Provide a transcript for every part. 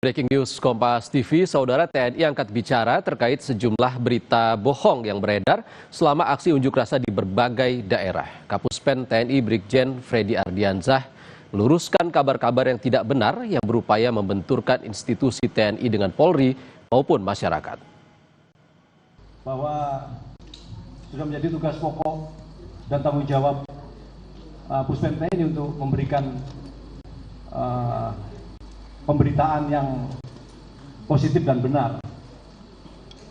Breaking news Kompas TV, Saudara, TNI angkat bicara terkait sejumlah berita bohong yang beredar selama aksi unjuk rasa di berbagai daerah. Kapuspen TNI Brigjen Freddy Ardiansyah meluruskan kabar-kabar yang tidak benar yang berupaya membenturkan institusi TNI dengan Polri maupun masyarakat. Bahwa sudah menjadi tugas pokok dan tanggung jawab Puspen TNI untuk memberikan pemberitaan yang positif dan benar,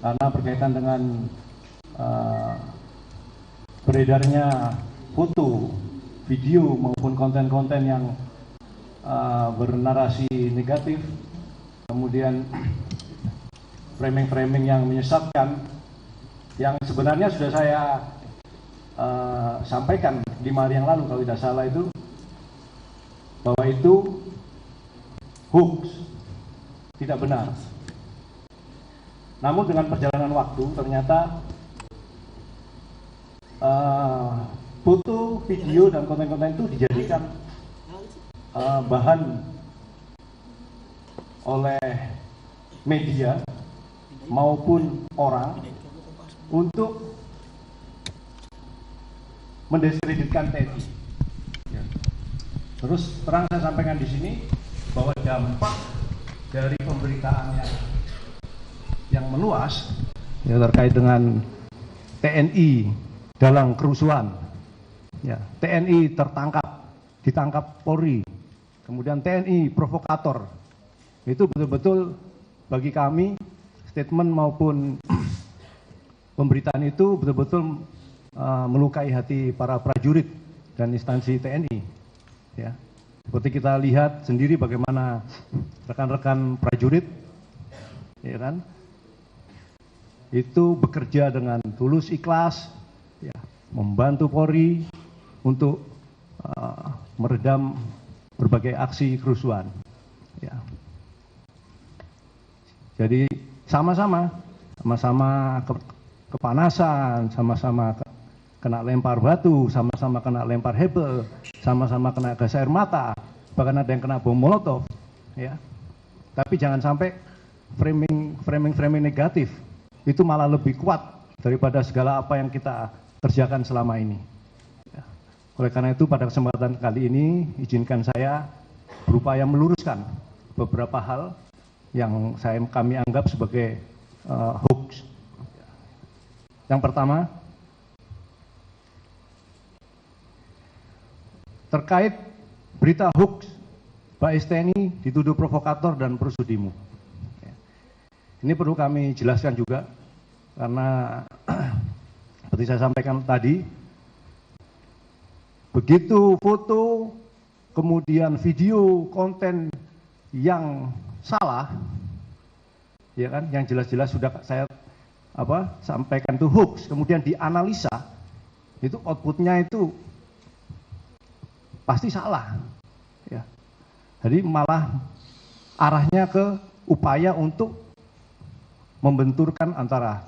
karena berkaitan dengan beredarnya foto, video maupun konten-konten yang bernarasi negatif, kemudian framing-framing yang menyesatkan, yang sebenarnya sudah saya sampaikan 5 hari yang lalu kalau tidak salah itu, bahwa itu hoax, tidak benar. Namun dengan perjalanan waktu ternyata foto, video, dan konten-konten itu dijadikan bahan oleh media maupun orang untuk mendiskreditkan TNI. Terus terang saya sampaikan di sini bahwa dampak dari pemberitaan yang meluas ya, terkait dengan TNI dalam kerusuhan, ya, TNI ditangkap Polri, kemudian TNI provokator, itu betul-betul bagi kami statement maupun pemberitaan itu betul-betul melukai hati para prajurit dan instansi TNI. Ya. Seperti kita lihat sendiri bagaimana rekan-rekan prajurit, ya kan, itu bekerja dengan tulus ikhlas, ya, membantu Polri untuk meredam berbagai aksi kerusuhan. Ya. Jadi sama-sama kepanasan, sama-sama kena lempar batu, sama-sama kena lempar hebel, sama-sama kena gas air mata, bahkan ada yang kena bom molotov, ya. Tapi jangan sampai framing negatif itu malah lebih kuat daripada segala apa yang kita kerjakan selama ini. Ya. Oleh karena itu pada kesempatan kali ini izinkan saya berupaya meluruskan beberapa hal yang kami anggap sebagai hoax. Yang pertama, terkait berita hoax Pak TNI dituduh provokator dan perusudimu. Ini perlu kami jelaskan juga, karena seperti saya sampaikan tadi, begitu foto, kemudian video, konten yang salah, ya kan, yang jelas-jelas sudah saya sampaikan itu hoax, kemudian dianalisa, itu outputnya itu pasti salah, ya. Jadi malah arahnya ke upaya untuk membenturkan antara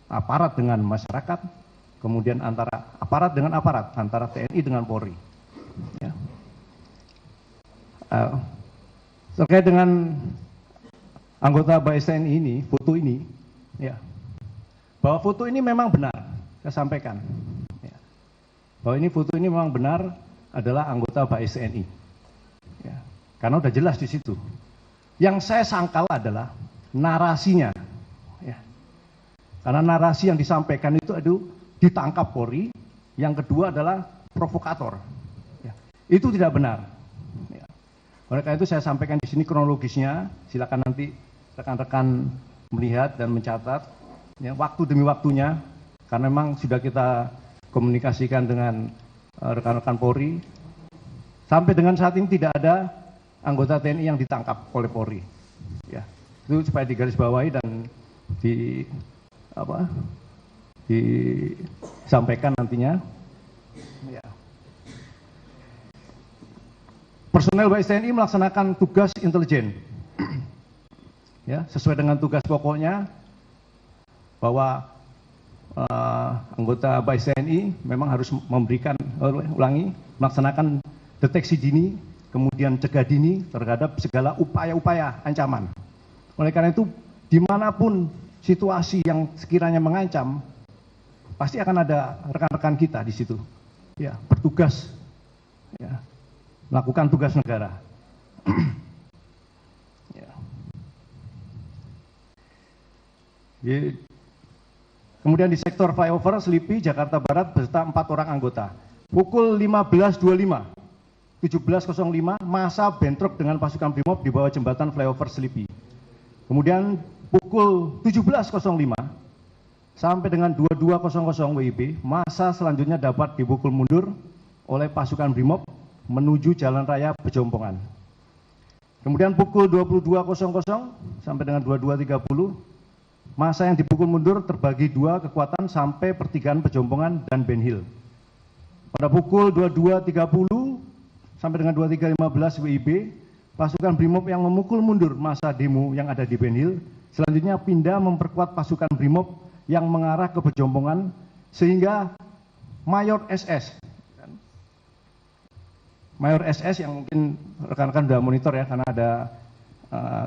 aparat dengan masyarakat, kemudian antara aparat dengan aparat, antara TNI dengan Polri. Ya. Terkait dengan anggota BAS TNI ini, foto ini, ya, bahwa foto ini memang benar, saya sampaikan. Bahwa ini foto ini memang benar adalah anggota BAS TNI, ya, karena udah jelas di situ. Yang saya sangkal adalah narasinya, ya, karena narasi yang disampaikan itu ditangkap Polri, yang kedua adalah provokator, ya. Itu tidak benar. Ya. Oleh karena itu saya sampaikan di sini kronologisnya, silakan nanti rekan-rekan melihat dan mencatat, ya, waktu demi waktunya, karena memang sudah kita komunikasikan dengan rekan-rekan Polri. Sampai dengan saat ini tidak ada anggota TNI yang ditangkap oleh Polri. Ya, itu supaya digarisbawahi dan disampaikan nantinya. Ya. Personel BAS TNI melaksanakan tugas intelijen, ya, sesuai dengan tugas pokoknya, bahwa anggota BAS TNI memang harus melaksanakan deteksi dini kemudian cegah dini terhadap segala upaya-upaya ancaman. Oleh karena itu, dimanapun situasi yang sekiranya mengancam, pasti akan ada rekan-rekan kita di situ, ya, bertugas, ya, melakukan tugas negara. Ya. Kemudian di sektor flyover Selipi, Jakarta Barat beserta 4 orang anggota. Pukul 15.25, 17.05, massa bentrok dengan pasukan Brimob di bawah jembatan flyover Selipi. Kemudian pukul 17.05 sampai dengan 22.00 WIB, massa selanjutnya dapat dipukul mundur oleh pasukan Brimob menuju Jalan Raya Pejompongan. Kemudian pukul 22.00 sampai dengan 22.30, massa yang dipukul mundur terbagi 2 kekuatan sampai pertigaan Pejompongan dan Ben Hill. Pada pukul 22.30 sampai dengan 23.15 WIB, pasukan Brimob yang memukul mundur massa demo yang ada di Ben Hill, selanjutnya pindah memperkuat pasukan Brimob yang mengarah ke Pejompongan, sehingga Mayor SS yang mungkin rekan-rekan sudah monitor ya, karena ada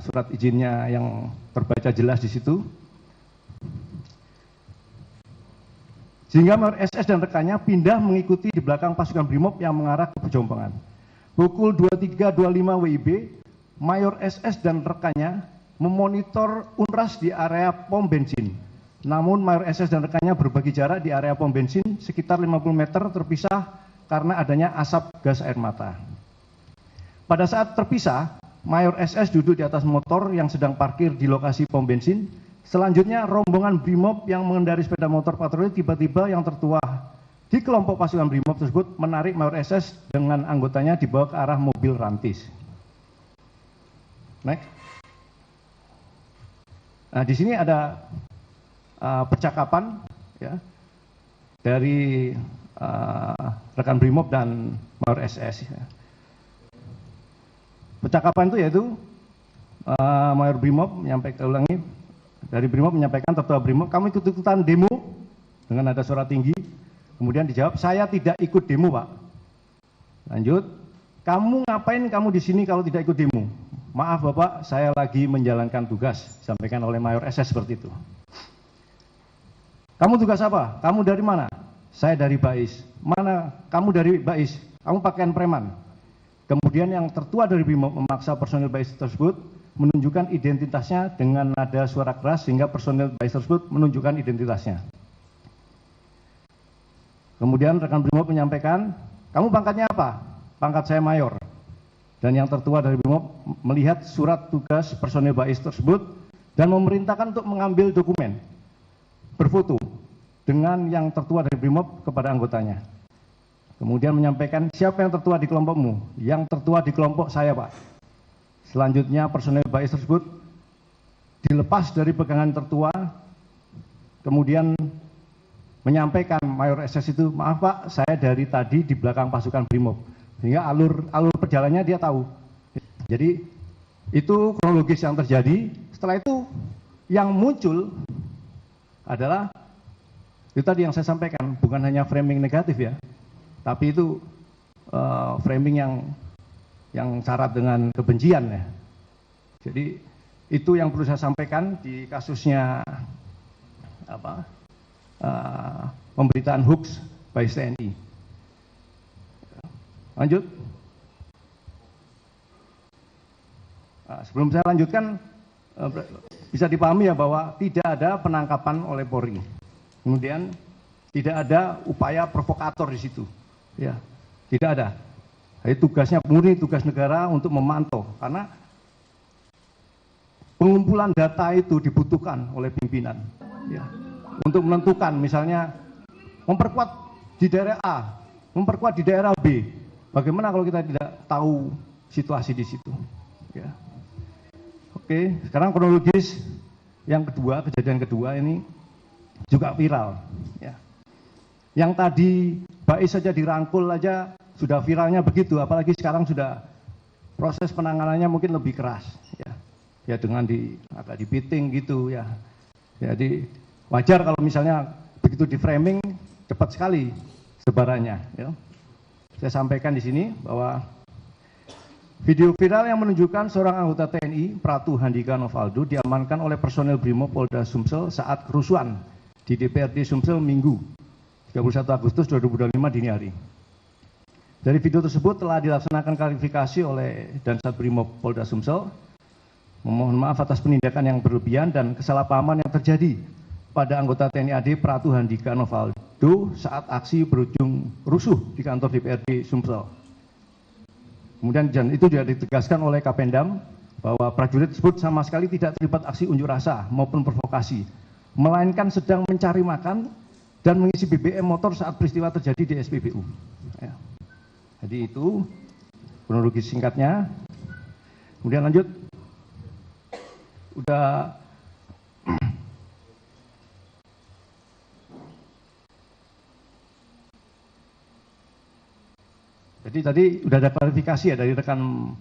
surat izinnya yang terbaca jelas di situ. Sehingga Mayor SS dan rekannya pindah mengikuti di belakang pasukan Brimob yang mengarah ke Pejompongan. Pukul 23.25 WIB, Mayor SS dan rekannya memonitor UNRAS di area pom bensin. Namun Mayor SS dan rekannya berbagi jarak di area pom bensin sekitar 50 meter terpisah karena adanya asap gas air mata. Pada saat terpisah, Mayor SS duduk di atas motor yang sedang parkir di lokasi pom bensin. Selanjutnya rombongan Brimob yang mengendari sepeda motor patroli tiba-tiba yang tertua di kelompok pasukan Brimob tersebut menarik Mayor SS dengan anggotanya dibawa ke arah mobil rantis. Next. Nah, di sini ada percakapan ya, dari rekan Brimob dan Mayor SS. Ya. Percakapan itu yaitu Mayor Brimob menyampaikan, ulangi, dari Brimob menyampaikan, tertua Brimob, kamu ikut-ikutan demo dengan nada suara tinggi. Kemudian dijawab, saya tidak ikut demo, Pak. Lanjut, kamu ngapain kamu di sini kalau tidak ikut demo? Maaf Bapak, saya lagi menjalankan tugas, disampaikan oleh Mayor SS seperti itu. Kamu tugas apa? Kamu dari mana? Saya dari Bais. Mana? Kamu dari Bais. Kamu pakaian preman. Kemudian yang tertua dari Brimob memaksa personil Bais tersebut menunjukkan identitasnya dengan nada suara keras sehingga personil Bais tersebut menunjukkan identitasnya. Kemudian rekan Brimob menyampaikan, kamu pangkatnya apa? Pangkat saya Mayor. Dan yang tertua dari Brimob melihat surat tugas personil Bais tersebut dan memerintahkan untuk mengambil dokumen berfoto dengan yang tertua dari Brimob kepada anggotanya. Kemudian menyampaikan, siapa yang tertua di kelompokmu? Yang tertua di kelompok saya, Pak. Selanjutnya personel Bais tersebut dilepas dari pegangan tertua, kemudian menyampaikan Mayor SS itu, maaf Pak, saya dari tadi di belakang pasukan Brimob. Sehingga alur perjalanannya dia tahu. Jadi itu kronologis yang terjadi. Setelah itu yang muncul adalah itu tadi yang saya sampaikan, bukan hanya framing negatif ya, tapi itu framing yang syarat dengan kebencian ya. Jadi itu yang perlu saya sampaikan di kasusnya pemberitaan hoax Bais TNI. Lanjut. Sebelum saya lanjutkan, bisa dipahami ya bahwa tidak ada penangkapan oleh Polri. Kemudian tidak ada upaya provokator di situ. Ya, tidak ada. Jadi tugasnya murni tugas negara untuk memantau, karena pengumpulan data itu dibutuhkan oleh pimpinan ya, untuk menentukan misalnya memperkuat di daerah A, memperkuat di daerah B. Bagaimana kalau kita tidak tahu situasi di situ ya. Oke, sekarang kronologis yang kedua, kejadian kedua ini juga viral ya. Yang tadi Bais saja dirangkul aja sudah viralnya begitu, apalagi sekarang sudah proses penanganannya mungkin lebih keras ya dengan agak dipiting gitu ya. Jadi wajar kalau misalnya begitu di framing cepat sekali sebarannya ya. Saya sampaikan di sini bahwa Video viral yang menunjukkan seorang anggota TNI, Pratu Handika Novaldo, diamankan oleh personel Brimob Polda Sumsel saat kerusuhan di DPRD Sumsel Minggu 31 Agustus 2025 dini hari. Dari video tersebut telah dilaksanakan klarifikasi oleh Dansat Brimob Polda Sumsel. Memohon maaf atas penindakan yang berlebihan dan kesalahpahaman yang terjadi pada anggota TNI AD Pratu Handika Novaldo saat aksi berujung rusuh di kantor DPRD Sumsel. Kemudian itu juga ditegaskan oleh Kapendam bahwa prajurit tersebut sama sekali tidak terlibat aksi unjuk rasa maupun provokasi, melainkan sedang mencari makan dan mengisi BBM motor saat peristiwa terjadi di SPBU. Ya. Jadi itu kronologi singkatnya. Kemudian lanjut. Jadi tadi sudah ada klarifikasi ya dari rekan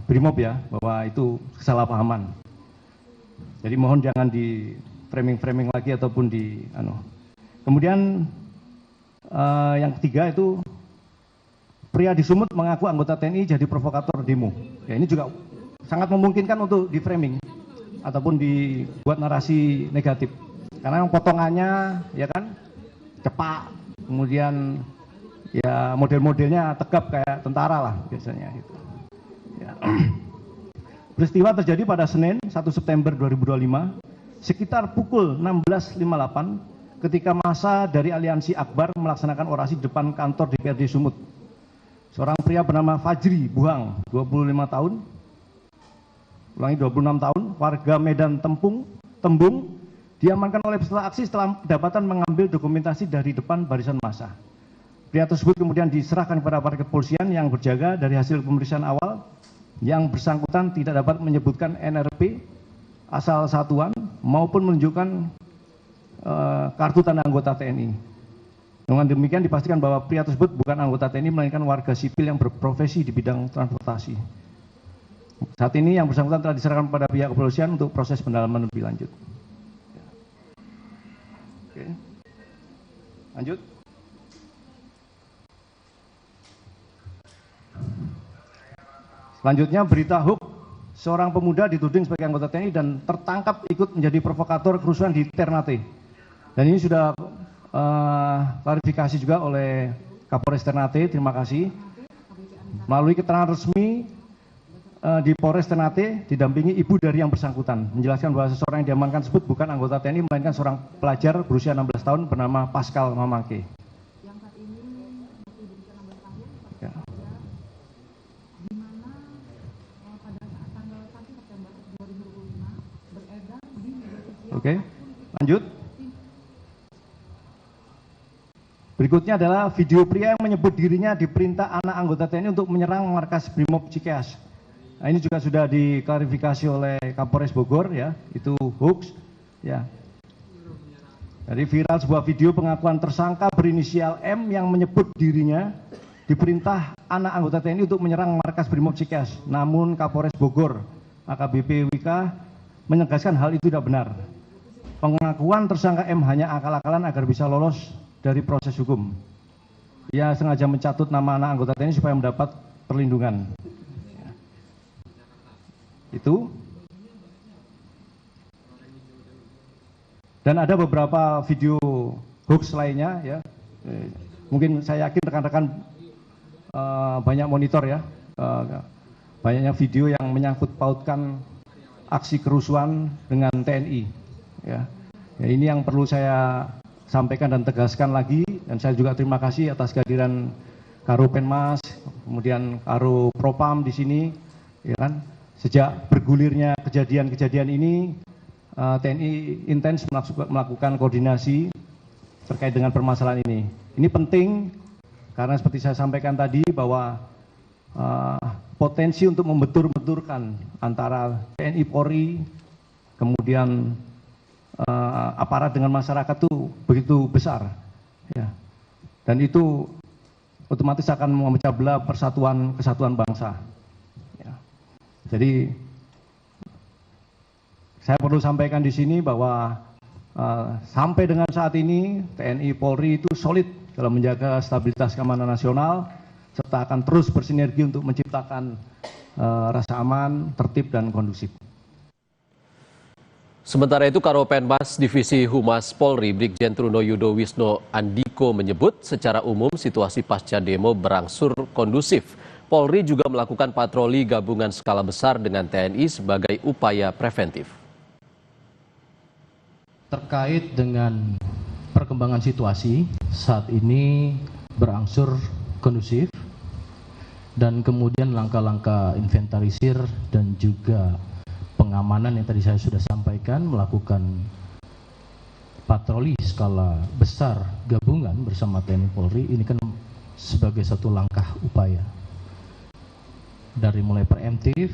Brimob ya, bahwa itu kesalahpahaman. Jadi mohon jangan di framing lagi ataupun di Kemudian yang ketiga itu pria di Sumut mengaku anggota TNI jadi provokator demo. Ya ini juga sangat memungkinkan untuk di framing ataupun dibuat narasi negatif. Karena yang potongannya ya kan cepak, kemudian ya model-modelnya tegap kayak tentara lah biasanya gitu. Ya. Peristiwa terjadi pada Senin 1 September 2025 sekitar pukul 16.58 ketika massa dari Aliansi Akbar melaksanakan orasi di depan kantor DPRD Sumut. Seorang pria bernama Fajri Buhang, 25 tahun, ulangi 26 tahun, warga Medan Tembung, diamankan oleh peserta aksi setelah kedapatan mengambil dokumentasi dari depan barisan massa. Pria tersebut kemudian diserahkan kepada aparat kepolisian yang berjaga. Dari hasil pemeriksaan awal, yang bersangkutan tidak dapat menyebutkan NRP, asal satuan, maupun menunjukkan kartu tanda anggota TNI. Dengan demikian dipastikan bahwa pria tersebut bukan anggota TNI, melainkan warga sipil yang berprofesi di bidang transportasi. Saat ini yang bersangkutan telah diserahkan kepada pihak kepolisian untuk proses pendalaman lebih lanjut. Oke. Lanjut. Selanjutnya berita hoax, seorang pemuda dituding sebagai anggota TNI dan tertangkap ikut menjadi provokator kerusuhan di Ternate. Dan ini sudah klarifikasi juga oleh Kapolres Ternate, terima kasih. Melalui keterangan resmi di Polres Ternate didampingi ibu dari yang bersangkutan, menjelaskan bahwa seseorang yang diamankan tersebut bukan anggota TNI, melainkan seorang pelajar berusia 16 tahun bernama Pascal Mamake. Oke, lanjut. Berikutnya adalah video pria yang menyebut dirinya diperintah anak anggota TNI untuk menyerang markas Brimob Cikeas. Nah, ini juga sudah diklarifikasi oleh Kapolres Bogor ya, itu hoax ya. Jadi viral sebuah video pengakuan tersangka berinisial M yang menyebut dirinya diperintah anak anggota TNI untuk menyerang markas Brimob Cikeas. Namun Kapolres Bogor AKBP Wika menegaskan hal itu tidak benar. Pengakuan tersangka M hanya akal-akalan agar bisa lolos dari proses hukum. Ia sengaja mencatut nama anak anggota TNI supaya mendapat perlindungan. Itu. Dan ada beberapa video hoax lainnya ya. Mungkin saya yakin rekan-rekan banyak monitor ya. Banyaknya video yang menyangkut pautkan aksi kerusuhan dengan TNI. Ya, ini yang perlu saya sampaikan dan tegaskan lagi, dan saya juga terima kasih atas kehadiran Karo Penmas, kemudian Karo Propam di sini, ya kan. Sejak bergulirnya kejadian-kejadian ini, TNI intens melakukan koordinasi terkait dengan permasalahan ini. Ini penting karena seperti saya sampaikan tadi bahwa potensi untuk membentur-benturkan antara TNI Polri, kemudian aparat dengan masyarakat itu begitu besar, ya. Dan itu otomatis akan memecah belah kesatuan bangsa. Ya. Jadi saya perlu sampaikan di sini bahwa sampai dengan saat ini TNI Polri itu solid dalam menjaga stabilitas keamanan nasional, serta akan terus bersinergi untuk menciptakan rasa aman, tertib, dan kondusif. Sementara itu, Karopenmas Divisi Humas Polri Brigjen Truno Yudo Wisno Andiko menyebut secara umum situasi pasca demo berangsur kondusif. Polri juga melakukan patroli gabungan skala besar dengan TNI sebagai upaya preventif. Terkait dengan perkembangan situasi saat ini berangsur kondusif dan kemudian langkah-langkah inventarisir dan juga pengamanan yang tadi saya sudah sampaikan, melakukan patroli skala besar gabungan bersama TNI Polri, ini kan sebagai satu langkah upaya dari mulai preemptif,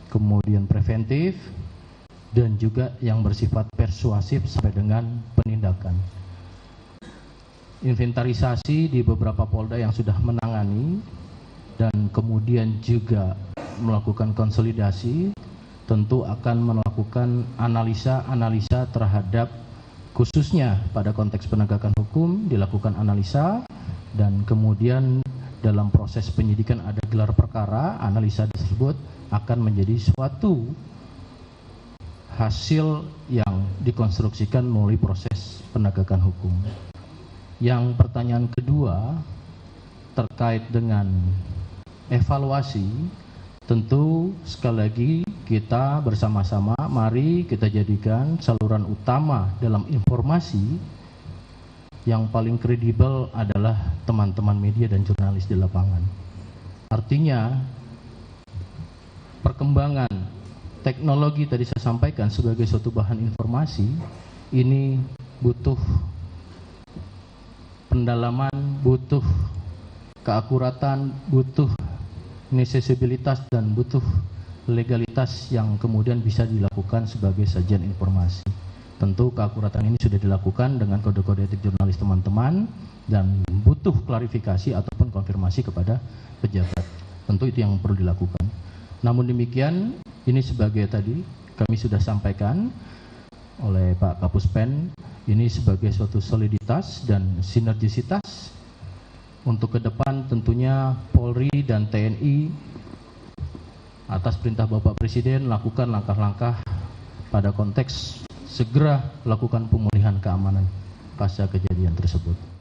kemudian preventif, dan juga yang bersifat persuasif sampai dengan penindakan. Inventarisasi di beberapa Polda yang sudah menangani dan kemudian juga melakukan konsolidasi, tentu akan melakukan analisa terhadap khususnya pada konteks penegakan hukum, dilakukan analisa dan kemudian dalam proses penyidikan ada gelar perkara, analisa tersebut akan menjadi suatu hasil yang dikonstruksikan melalui proses penegakan hukum. Yang pertanyaan kedua terkait dengan evaluasi, tentu sekali lagi kita bersama-sama mari kita jadikan saluran utama dalam informasi yang paling kredibel adalah teman-teman media dan jurnalis di lapangan. Artinya perkembangan teknologi tadi saya sampaikan sebagai suatu bahan informasi ini butuh pendalaman, butuh keakuratan, butuh nesesibilitas dan butuh legalitas yang kemudian bisa dilakukan sebagai sajian informasi. Tentu keakuratan ini sudah dilakukan dengan kode-kode etik jurnalis teman-teman dan butuh klarifikasi ataupun konfirmasi kepada pejabat. Tentu itu yang perlu dilakukan. Namun demikian, ini sebagai tadi kami sudah sampaikan oleh Pak Kapuspen, ini sebagai suatu soliditas dan sinergisitas untuk ke depan tentunya Polri dan TNI atas perintah Bapak Presiden lakukan langkah-langkah pada konteks segera lakukan pemulihan keamanan pasca kejadian tersebut.